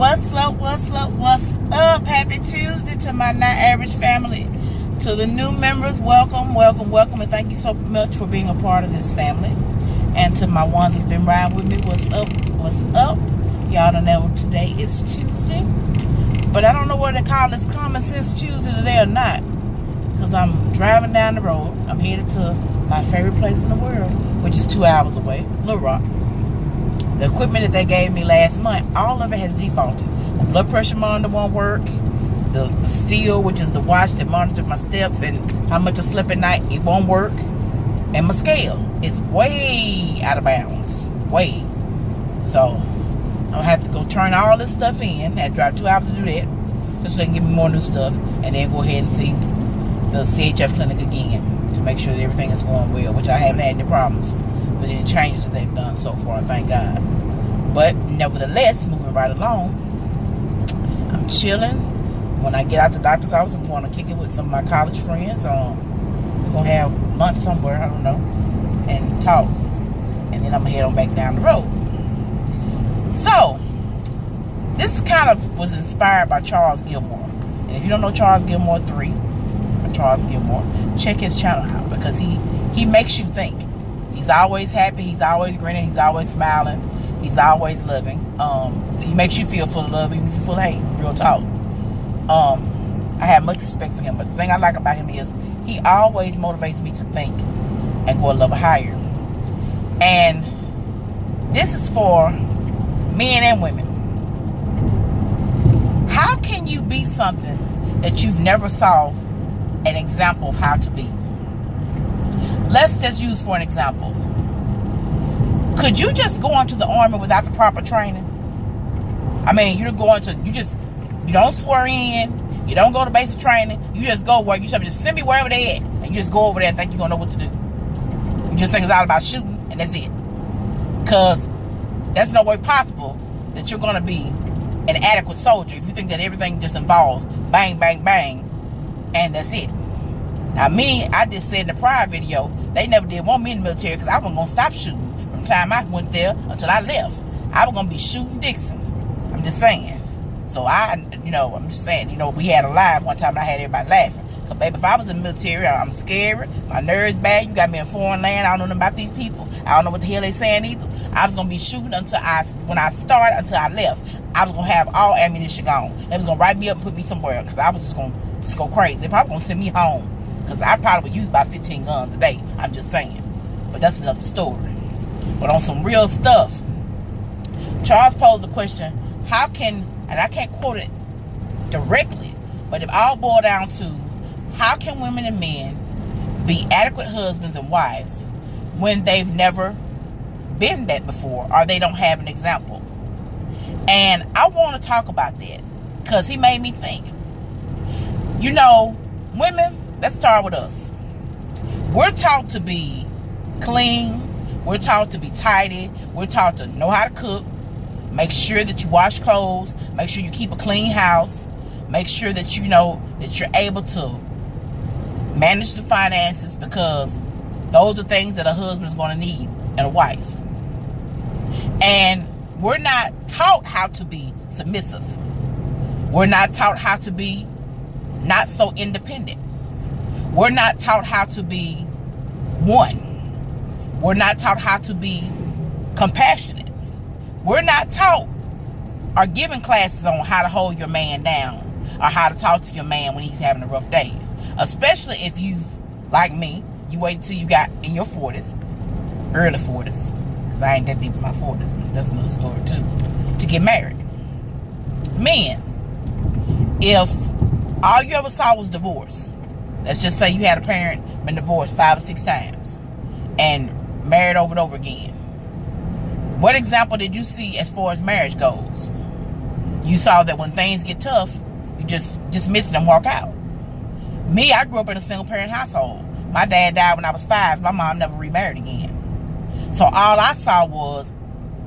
What's up, what's up, what's up? Happy Tuesday to my not average family. To the new members, welcome, welcome, welcome, and thank you so much for being a part of this family. And to my ones that's been riding with me, what's up, what's up? Y'all don't know today is Tuesday, but I don't know whether to call this Common Sense Tuesday today or not, because I'm driving down the road. I'm headed to my favorite place in the world, which is 2 hours away, Little Rock. The equipment that they gave me last month, all of it has defaulted. The blood pressure monitor won't work. The steel, which is the watch that monitors my steps and how much I sleep at night, it won't work. And my scale is way out of bounds. Way. So, I'll have to go turn all this stuff in. I had to drive 2 hours to do that, just so they can give me more new stuff. And then go ahead and see the CHF clinic again to make sure that everything is going well, which I haven't had any problems with any changes that they've done so far, thank God. But nevertheless, moving right along, I'm chilling. When I get out the doctor's office, I'm going to kick it with some of my college friends. We're going to have lunch somewhere, I don't know, and talk. And then I'm going to head on back down the road. So, this kind of was inspired by Charles Gilmore. And if you don't know Charles Gilmore 3, or Charles Gilmore, check his channel out, because he makes you think. He's always happy, he's always grinning, he's always smiling, he's always loving. He makes you feel full of love, even if you're full of hate, real talk. I have much respect for him, but the thing I like about him is he always motivates me to think and go a level higher. And this is for men and women. How can you be something that you've never saw an example of how to be? Let's just use for an example. Could you just go into the army without the proper training? I mean, you don't swear in, you don't go to basic training, you just go where you just send me wherever they at, and you just go over there and think you're gonna know what to do. You just think it's all about shooting, and that's it. Because there's no way possible that you're gonna be an adequate soldier if you think that everything just involves bang, bang, bang, and that's it. Now me, I just said in the prior video, they never did want me in the military because I wasn't going to stop shooting from the time I went there until I left. I was going to be shooting Dixon. I'm just saying. So I'm just saying, we had a live one time and I had everybody laughing. Because baby, if I was in the military, I'm scared, my nerves bad, you got me in foreign land, I don't know nothing about these people. I don't know what the hell they saying either. I was going to be shooting when I started until I left. I was going to have all ammunition gone. They was going to write me up and put me somewhere because I was just going to go crazy. They probably going to send me home. Because I probably would use about 15 guns a day. I'm just saying. But that's another story. But on some real stuff, Charles posed the question, how can, and I can't quote it directly, but it all boiled down to, how can women and men be adequate husbands and wives when they've never been that before, or they don't have an example? And I want to talk about that, because he made me think. Women, let's start with us. We're taught to be clean. We're taught to be tidy. We're taught to know how to cook. Make sure that you wash clothes. Make sure you keep a clean house. Make sure that you know that you're able to manage the finances, because those are things that a husband is going to need and a wife. And we're not taught how to be submissive. We're not taught how to be not so independent. We're not taught how to be one. We're not taught how to be compassionate. We're not taught or given classes on how to hold your man down or how to talk to your man when he's having a rough day. Especially if you've, like me, you waited till you got in your 40s, early 40s, because I ain't that deep in my 40s, but that's another story too, to get married. Men, if all you ever saw was divorce, let's just say you had a parent been divorced 5 or 6 times and married over and over again. What example did you see as far as marriage goes? You saw that when things get tough, you just miss it and walk out. Me, I grew up in a single parent household. My dad died when I was 5. My mom never remarried again. So all I saw was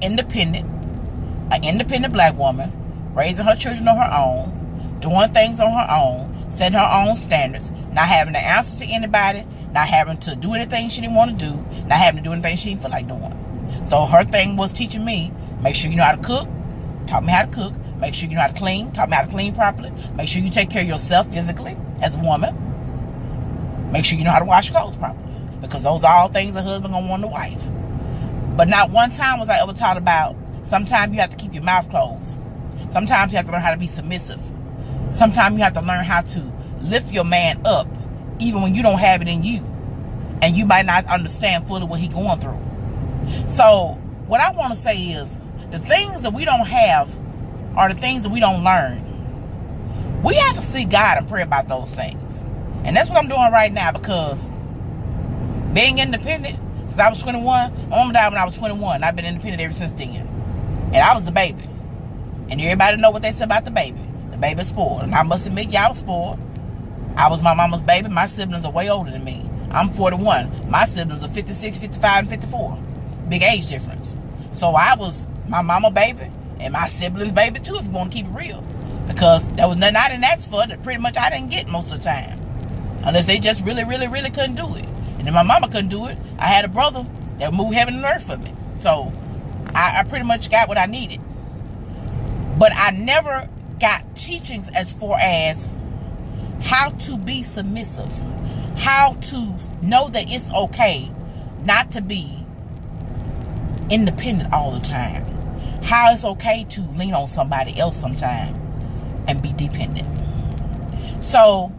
an independent black woman, raising her children on her own, doing things on her own, setting her own standards, not having to answer to anybody, not having to do anything she didn't want to do, not having to do anything she didn't feel like doing. So her thing was teaching me, make sure you know how to cook, taught me how to cook, Make sure you know how to clean. Taught me how to clean properly. Make sure you take care of yourself physically as a woman. Make sure you know how to wash clothes properly. Because those are all things a husband gonna want a wife. But not one time was I ever taught about sometimes you have to keep your mouth closed. Sometimes you have to learn how to be submissive. Sometimes you have to learn how to lift your man up even when you don't have it in you. And you might not understand fully what he's going through. So what I want to say is the things that we don't have are the things that we don't learn. We have to seek God and pray about those things. And that's what I'm doing right now, because being independent since I was 21, my mom died when I was 21. I've been independent ever since then. And I was the baby. And everybody know what they said about the baby. The baby's spoiled. And I must admit, y'all was spoiled. I was my mama's baby. My siblings are way older than me. I'm 41. My siblings are 56, 55, and 54. Big age difference. So I was my mama baby and my siblings baby too, if you want to keep it real. Because there was nothing I didn't ask for that pretty much I didn't get most of the time. Unless they just really, really, really couldn't do it. And if my mama couldn't do it, I had a brother that moved heaven and earth for me. So I pretty much got what I needed. But I never got teachings as far as how to be submissive. How to know that it's okay not to be independent all the time. How it's okay to lean on somebody else sometime and be dependent. So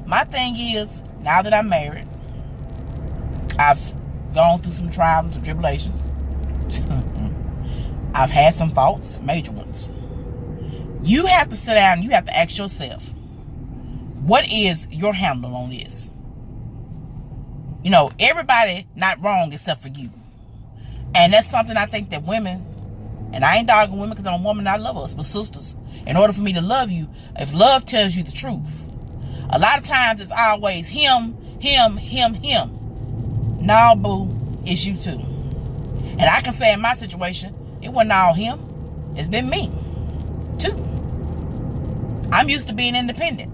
my thing is, now that I'm married, I've gone through some trials and some tribulations. I've had some faults, major ones. You have to sit down and you have to ask yourself, what is your handle on this? You know, everybody not wrong except for you. And that's something I think that women, and I ain't dogging women because I'm a woman and I love us, but sisters, in order for me to love you, if love tells you the truth, a lot of times it's always him. Nah, boo, it's you too. And I can say in my situation, it wasn't all him. It's been me too. I'm used to being independent.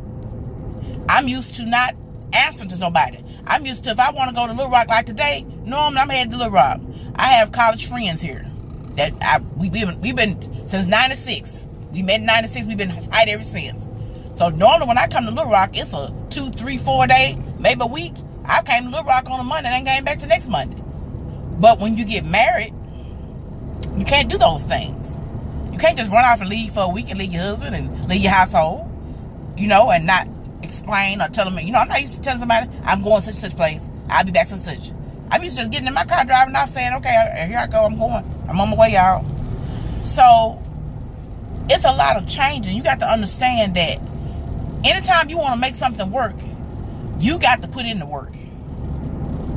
I'm used to not answering to nobody. I'm used to, if I want to go to Little Rock like today, normally I'm headed to Little Rock. I have college friends here that we've been since 96. We met in 96. We've been tight ever since. So normally when I come to Little Rock, it's a 2, 3, 4 day, maybe a week. I came to Little Rock on a Monday and came back to next Monday. But when you get married, you can't do those things. You can't just run off and leave for a week and leave your husband and leave your household, you know, and not explain or tell them, you know, I'm not used to telling somebody I'm going such and such place. I'll be back such and such. I'm used to just getting in my car, driving off, saying, okay, here I go, I'm going. I'm on my way, y'all. So it's a lot of changing. You got to understand that anytime you want to make something work, you got to put in the work.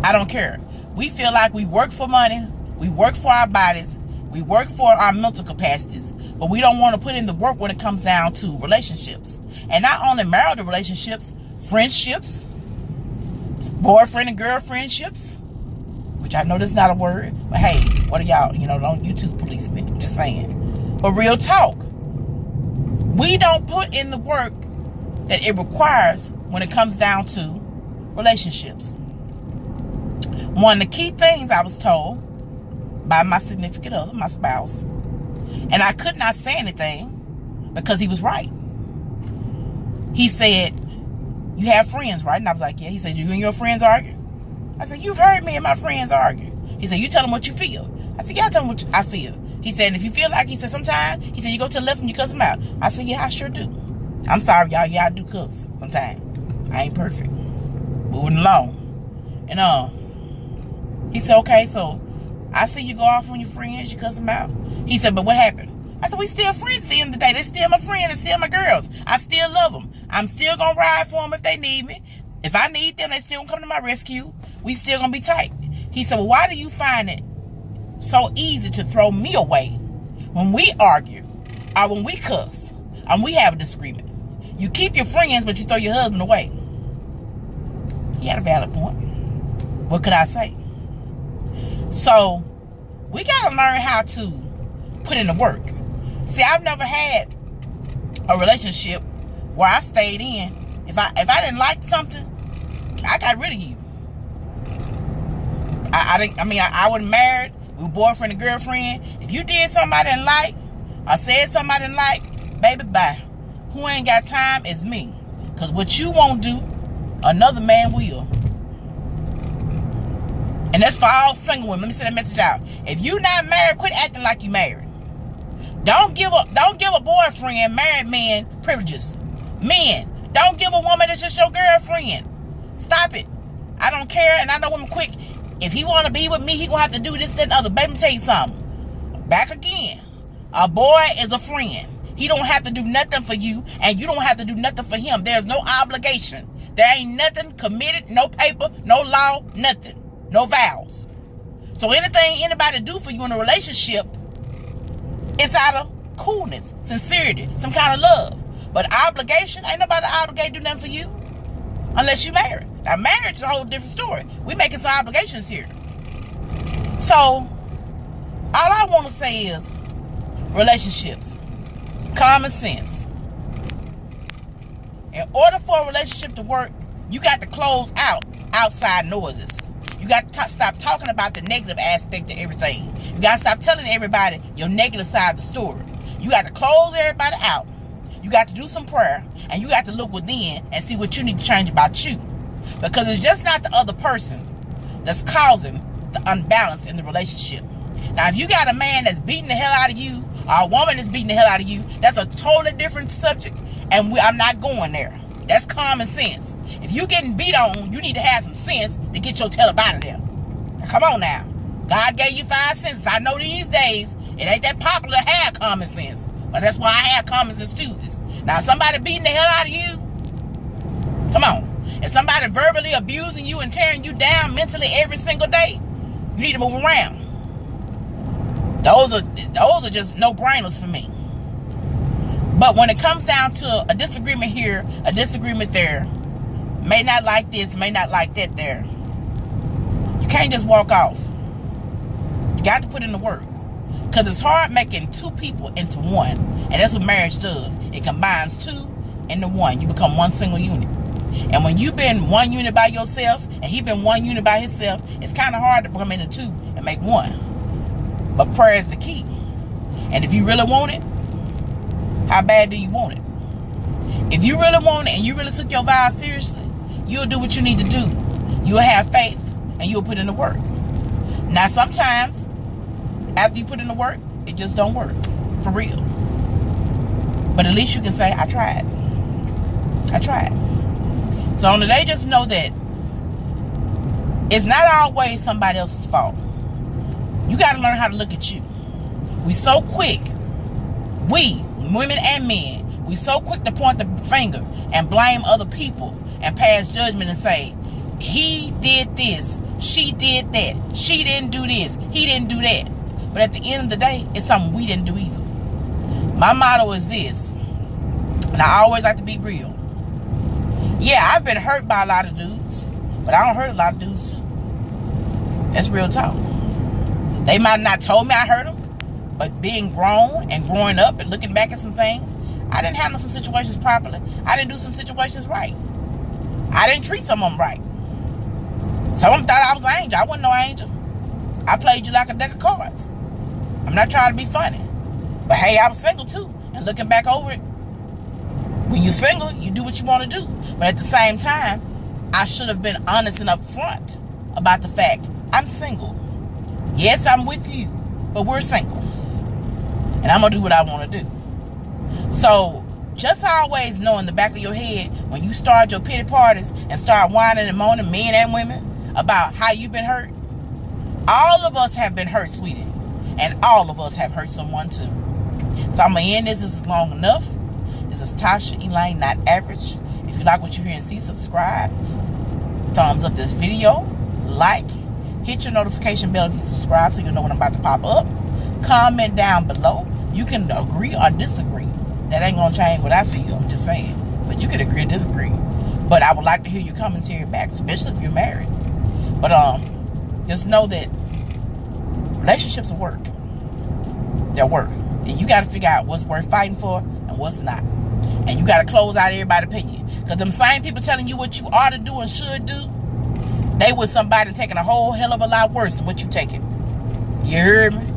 I don't care. We feel like we work for money, we work for our bodies, we work for our mental capacities, but we don't want to put in the work when it comes down to relationships. And not only marital relationships, friendships, boyfriend and girlfriendships, which I know that's not a word, but hey, what are y'all, you know, don't YouTube police me, just saying. But real talk, we don't put in the work that it requires when it comes down to relationships. One of the key things I was told by my significant other, my spouse, and I could not say anything because he was right. He said, you have friends, right? And I was like, yeah. He said, you and your friends argue? I said, you've heard me and my friends argue. He said, you tell them what you feel. I said, yeah, I tell them what I feel. He said, if you feel like, he said, sometimes, he said, you go to the left and you cuss them out. I said, yeah, I sure do. I'm sorry, y'all. Yeah, I do cuss sometimes. I ain't perfect. Moving along. And he said, okay, so I see you go off on your friends, you cuss them out. He said, but what happened? I said, we still friends at the end of the day. They still my friends. They still my girls. I still love them. I'm still going to ride for them if they need me. If I need them, they still going to come to my rescue. We still going to be tight. He said, well, why do you find it so easy to throw me away when we argue or when we cuss and we have a disagreement? You keep your friends, but you throw your husband away. He had a valid point. What could I say? So we got to learn how to put in the work. See, I've never had a relationship where I stayed in. If I didn't like something, I got rid of you. I wasn't married. We were boyfriend and girlfriend. If you did something I didn't like or said something I didn't like, baby, bye. Who ain't got time is me. Because what you won't do, another man will. And that's for all single women. Let me send that message out. If you not married, quit acting like you married. Don't give a boyfriend, married man, privileges. Men, don't give a woman that's just your girlfriend. Stop it. I don't care, and I know women quick. If he want to be with me, he gonna have to do this, that, and other. Baby, let me tell you something. Back again. A boy is a friend. He don't have to do nothing for you, and you don't have to do nothing for him. There's no obligation. There ain't nothing committed, no paper, no law, nothing. No vows. So anything anybody do for you in a relationship, it's out of coolness, sincerity, some kind of love. But obligation, ain't nobody obligated to do nothing for you unless you married. Now marriage is a whole different story. We making some obligations here. So all I want to say is relationships, common sense. In order for a relationship to work, you got to close out outside noises. You got to stop talking about the negative aspect of everything. You got to stop telling everybody your negative side of the story. You got to close everybody out. You got to do some prayer. And you got to look within and see what you need to change about you. Because it's just not the other person that's causing the unbalance in the relationship. Now, if you got a man that's beating the hell out of you, or a woman that's beating the hell out of you, that's a totally different subject. And I'm not going there. That's common sense. If you getting beat on, you need to have some sense to get your tail up out of there. Now, come on now. God gave you 5 senses. I know these days it ain't that popular to have common sense. But that's why I have common sense Tuesdays. Now, if somebody beating the hell out of you, come on. If somebody verbally abusing you and tearing you down mentally every single day, you need to move around. Those are just no-brainers for me. But when it comes down to a disagreement here, a disagreement there, may not like this, may not like that there, you can't just walk off. You got to put in the work. Because it's hard making two people into one. And that's what marriage does. It combines two into one. You become one single unit. And when you've been one unit by yourself, and he been one unit by himself, it's kind of hard to come into two and make one. But prayer is the key. And if you really want it, how bad do you want it? If you really want it and you really took your vows seriously, you'll do what you need to do. You'll have faith and you'll put in the work. Now, sometimes after you put in the work, it just don't work. For real. But at least you can say, I tried. I tried. So on the day, just know that it's not always somebody else's fault. You got to learn how to look at you. We so quick, we, women and men, we so quick to point the finger and blame other people and pass judgment and say, he did this, she did that, she didn't do this, he didn't do that. But at the end of the day, it's something we didn't do either. My motto is this, and I always like to be real. Yeah, I've been hurt by a lot of dudes, but I don't hurt a lot of dudes too. That's real talk. They might not told me I hurt them, but being grown and growing up and looking back at some things, I didn't handle some situations properly. I didn't do some situations right. I didn't treat some of them right. Some of them thought I was an angel. I wasn't no angel. I played you like a deck of cards. I'm not trying to be funny. But hey, I was single too. And looking back over it, when you're single, you do what you want to do. But at the same time, I should have been honest and upfront about the fact I'm single. Yes, I'm with you, but we're single. And I'm going to do what I want to do. So just always know in the back of your head, when you start your pity parties and start whining and moaning, men and women, about how you've been hurt, all of us have been hurt, sweetie. And all of us have hurt someone too. So I'm going to end this. This is long enough. This is Tasha Elaine, Not Average. If you like what you hear and see, subscribe. Thumbs up this video. Like. Hit your notification bell if you subscribe so you'll know when I'm about to pop up. Comment down below. You can agree or disagree. That ain't going to change what I feel. I'm just saying. But you can agree or disagree. But I would like to hear your commentary back, especially if you're married. But just know that relationships are work. They're work. And you got to figure out what's worth fighting for and what's not. And you got to close out everybody's opinion. Because them same people telling you what you ought to do and should do, they with somebody taking a whole hell of a lot worse than what you taking. You heard me?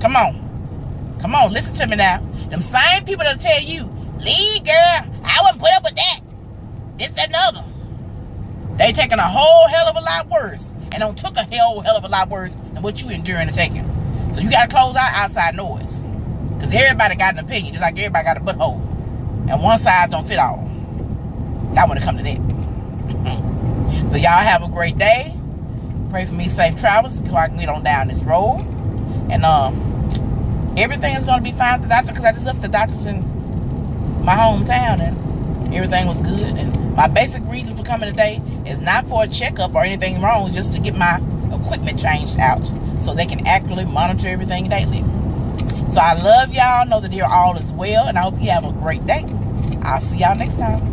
Come on. Come on, listen to me now. Them same people that'll tell you, leave, girl, I wouldn't put up with that. This, that, and other. They taking a whole hell of a lot worse. And don't took a hell of a lot worse than what you enduring and taking. So you got to close out outside noise. Because everybody got an opinion, just like everybody got a butthole. And one size don't fit all. I want to come to that. So y'all have a great day. Pray for me safe travels so I can get on down this road. And everything is going to be fine at the doctor, because I just left the doctors in my hometown and everything was good. And my basic reason for coming today is not for a checkup or anything wrong. It's just to get my equipment changed out so they can accurately monitor everything daily. So I love y'all. Know that you're all is well, and I hope you have a great day. I'll see y'all next time.